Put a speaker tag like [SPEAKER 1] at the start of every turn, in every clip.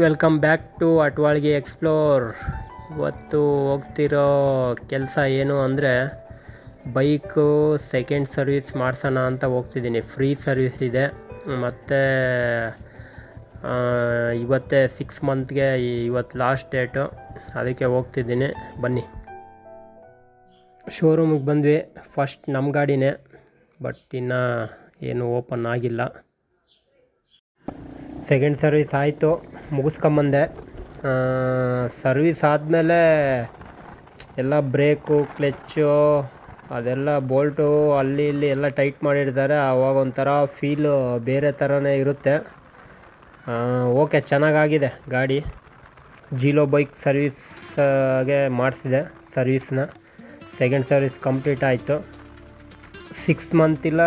[SPEAKER 1] Welcome back to Atwalgi explore. ಇವತ್ತು ಹೋಗ್ತಿರೋ ಕೆಲಸ ಏನು ಅಂದರೆ ಬೈಕು ಸೆಕೆಂಡ್ ಸರ್ವಿಸ್ ಮಾಡಿಸೋಣ ಅಂತ ಹೋಗ್ತಿದ್ದೀನಿ. ಫ್ರೀ ಸರ್ವಿಸ್ ಇದೆ ಮತ್ತು ಇವತ್ತೇ 6 ಮಂತ್ಗೆ ಇವತ್ತು ಲಾಸ್ಟ್ ಡೇಟು, ಅದಕ್ಕೆ ಹೋಗ್ತಿದ್ದೀನಿ. ಬನ್ನಿ. ಶೋರೂಮಿಗೆ ಬಂದ್ವಿ. ಫಸ್ಟ್ ನಮ್ಮ ಗಾಡಿನೇ, ಬಟ್ ಇನ್ನು ಏನು ಓಪನ್ ಆಗಿಲ್ಲ. ಸೆಕೆಂಡ್ ಸರ್ವಿಸ್ ಆಯಿತು, ಮುಗಿಸ್ಕೊಂಬಂದೆ. ಸರ್ವಿಸ್ ಆದಮೇಲೆ ಎಲ್ಲ ಬ್ರೇಕು, ಕ್ಲಚ್ಚು, ಅದೆಲ್ಲ ಬೋಲ್ಟು ಅಲ್ಲಿ ಇಲ್ಲಿ ಎಲ್ಲ ಟೈಟ್ ಮಾಡಿರ್ತಾರೆ. ಆವಾಗ ಒಂಥರ ಫೀಲು ಬೇರೆ ಥರನೇ ಇರುತ್ತೆ. ಓಕೆ, ಚೆನ್ನಾಗಾಗಿದೆ ಗಾಡಿ. ಜೀಲೋ ಬೈಕ್ ಸರ್ವಿಸ್ಗೆ ಮಾಡಿಸಿದೆ ಸರ್ವಿಸ್ನ. ಸೆಕೆಂಡ್ ಸರ್ವಿಸ್ ಕಂಪ್ಲೀಟ್ ಆಯಿತು. 6 ಮಂತ್ ಇಲ್ಲ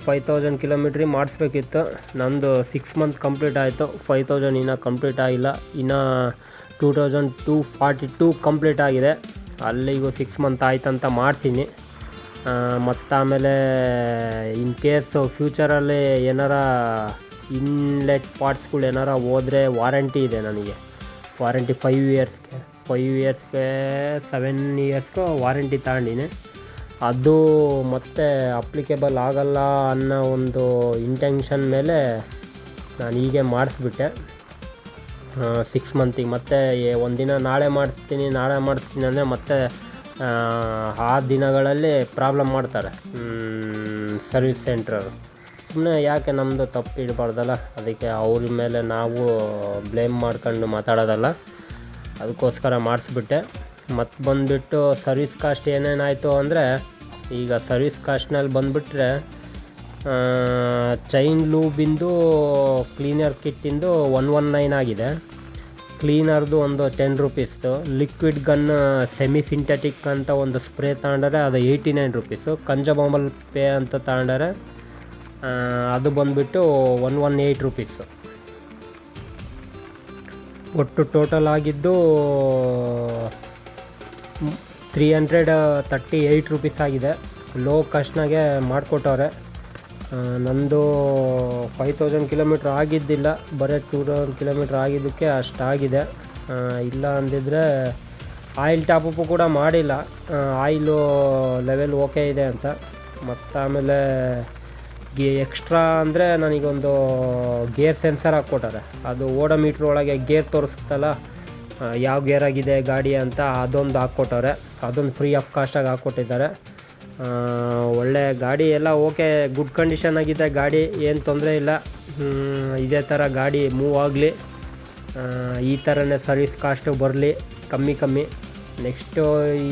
[SPEAKER 1] 5000 ಕಿಲೋಮೀಟ್ರಿಗೆ ಮಾಡಿಸ್ಬೇಕಿತ್ತು. ನಂದು 6 ಮಂತ್ ಕಂಪ್ಲೀಟ್ ಆಯಿತು. 5000 ಇನ್ನೂ ಕಂಪ್ಲೀಟ್ ಆಗಿಲ್ಲ. ಇನ್ನು 2242 ಕಂಪ್ಲೀಟ್ ಆಗಿದೆ. ಅಲ್ಲಿಗೂ 6 ಮಂತ್ ಆಯ್ತಂತ ಮಾಡ್ತೀನಿ. ಮತ್ತು ಆಮೇಲೆ ಇನ್ ಕೇಸ್ ಫ್ಯೂಚರಲ್ಲಿ ಏನಾರ ಇನ್ಲೆಟ್ ಪಾರ್ಟ್ಸ್ಗಳು ಏನಾರ ಹೋದರೆ ವಾರಂಟಿ ಇದೆ ನನಗೆ. ವಾರಂಟಿ 5 ಇಯರ್ಸ್ಗೆ 7 ಇಯರ್ಸ್ಗೂ ವಾರಂಟಿ ತಗೊಂಡಿನಿ. ಅದು ಮತ್ತೆ ಅಪ್ಲಿಕೇಬಲ್ ಆಗಲ್ಲ ಅನ್ನೋ ಒಂದು ಇಂಟೆನ್ಷನ್ ಮೇಲೆ ನಾನು ಹೀಗೆ ಮಾಡಿಸ್ಬಿಟ್ಟೆ 6 ಮಂತಿಗೆ. ಮತ್ತು ಒಂದಿನ ನಾಳೆ ಮಾಡಿಸ್ತೀನಿ ಅಂದರೆ ಮತ್ತೆ ಆ ದಿನಗಳಲ್ಲಿ ಪ್ರಾಬ್ಲಮ್ ಮಾಡ್ತಾರೆ ಸರ್ವಿಸ್ ಸೆಂಟ್ರವರು. ಸುಮ್ಮನೆ ಯಾಕೆ ನಮ್ಮದು ತಪ್ಪು ಇಡಬಾರ್ದಲ್ಲ, ಅದಕ್ಕೆ ಅವ್ರ ಮೇಲೆ ನಾವು ಬ್ಲೇಮ್ ಮಾಡ್ಕೊಂಡು ಮಾತಾಡೋದಲ್ಲ. ಅದಕ್ಕೋಸ್ಕರ ಮಾಡಿಸ್ಬಿಟ್ಟೆ. ಮತ್ತು ಬಂದುಬಿಟ್ಟು ಸರ್ವಿಸ್ ಕಾಸ್ಟ್ ಏನೇನಾಯಿತು ಅಂದರೆ, ಈಗ ಸರ್ವಿಸ್ ಕಾಸ್ಟ್ನಲ್ಲಿ ಬಂದುಬಿಟ್ರೆ ಚೈನ್ ಲೂಬಿಂದು ಕ್ಲೀನರ್ ಕಿಟ್ಟಿಂದು 119 ಆಗಿದೆ. ಕ್ಲೀನರ್ದು ಒಂದು 10 ರೂಪೀಸ್ದು. ಲಿಕ್ವಿಡ್ ಗನ್ ಸೆಮಿ ಸಿಂಥೆಟಿಕ್ ಅಂತ ಒಂದು ಸ್ಪ್ರೇ ತಗೊಂಡರೆ ಅದು 89 ರೂಪೀಸು. ಕನ್ಸೂಮಬಲ್ ಪೇ ಅಂತ ತಗೊಂಡರೆ ಅದು ಬಂದುಬಿಟ್ಟು 118 ರೂಪೀಸು. ಒಟ್ಟು ಟೋಟಲ್ ಆಗಿದ್ದು 338 ರೂಪೀಸ್ ಆಗಿದೆ. ಲೋ ಕಾಸ್ಟ್ನಾಗೆ ಮಾಡಿಕೊಟ್ಟವ್ರೆ. ನಂದು 5000 ಕಿಲೋಮೀಟ್ರ್ ಆಗಿದ್ದಿಲ್ಲ, ಬರೀ 2000 ಕಿಲೋಮೀಟ್ರ್ ಆಗಿದ್ದಕ್ಕೆ ಅಷ್ಟಾಗಿದೆ. ಇಲ್ಲ ಅಂದಿದ್ರೆ ಆಯಿಲ್ ಟಾಪಪ್ಪು ಕೂಡ ಮಾಡಿಲ್ಲ. ಆಯಿಲು ಲೆವೆಲ್ ಓಕೆ ಇದೆ ಅಂತ. ಮತ್ತು ಆಮೇಲೆ ಎಕ್ಸ್ಟ್ರಾ ಅಂದರೆ ನನಗೊಂದು ಗೇರ್ ಸೆನ್ಸರ್ ಹಾಕ್ಕೊಟ್ಟಾರೆ. ಅದು ಓಡೋಮೀಟ್ರ್ ಒಳಗೆ ಗೇರ್ ತೋರಿಸುತ್ತಲ್ಲ, ಯಾವ ಗೇರ್ ಆಗಿದೆ ಗಾಡಿ ಅಂತ, ಅದೊಂದು ಹಾಕ್ಕೊಟ್ಟವ್ರೆ. ಅದೊಂದು ಫ್ರೀ ಆಫ್ ಕಾಸ್ಟಾಗಿ ಹಾಕ್ಕೊಟ್ಟಿದ್ದಾರೆ. ಒಳ್ಳೆ ಗಾಡಿ ಎಲ್ಲ ಓಕೆ, ಗುಡ್ ಕಂಡೀಷನ್ ಆಗಿದೆ ಗಾಡಿ, ಏನು ತೊಂದರೆ ಇಲ್ಲ. ಇದೇ ಥರ ಗಾಡಿ ಮೂವ್ ಆಗಲಿ, ಈ ಥರನೇ ಸರ್ವಿಸ್ ಕಾಸ್ಟು ಬರಲಿ ಕಮ್ಮಿ. ನೆಕ್ಸ್ಟು ಈ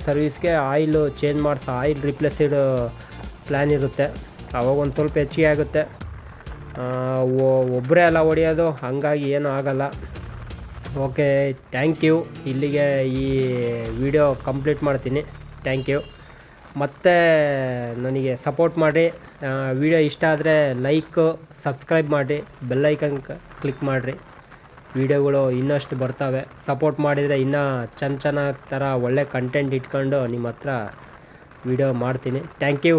[SPEAKER 1] ಸರ್ವಿಸ್ಗೆ ಆಯಿಲು ಚೇಂಜ್ ಮಾಡಿಸೋ, ಆಯಿಲ್ ರಿಪ್ಲೇಸಿಡ್ ಪ್ಲ್ಯಾನ್ ಇರುತ್ತೆ. ಅವಾಗ ಒಂದು ಸ್ವಲ್ಪ ಹೆಚ್ಚಿಗೆ ಆಗುತ್ತೆ. ಒಬ್ಬರೇ ಅಲ್ಲ ಹೊಡೆಯೋದು, ಹಾಗಾಗಿ ಏನೂ ಆಗಲ್ಲ. Okay, thank you. ಇಲ್ಲಿಗೆ ಈ ವಿಡಿಯೋ ಕಂಪ್ಲೀಟ್ ಮಾಡ್ತೀನಿ. Thank you. ಮತ್ತು ನನಗೆ ಸಪೋರ್ಟ್ ಮಾಡಿ. ವಿಡಿಯೋ ಇಷ್ಟ ಆದರೆ ಲೈಕು, ಸಬ್ಸ್ಕ್ರೈಬ್ ಮಾಡಿ, ಬೆಲ್ಲೈಕನ್ ಕ್ಲಿಕ್ ಮಾಡಿರಿ. ವಿಡಿಯೋಗಳು ಇನ್ನಷ್ಟು ಬರ್ತವೆ. ಸಪೋರ್ಟ್ ಮಾಡಿದರೆ ಇನ್ನೂ ಚೆನ್ನಾಗಿ ಥರ ಒಳ್ಳೆ ಕಂಟೆಂಟ್ ಇಟ್ಕೊಂಡು ನಿಮ್ಮ ಹತ್ರ ವಿಡಿಯೋ ಮಾಡ್ತೀನಿ. Thank you.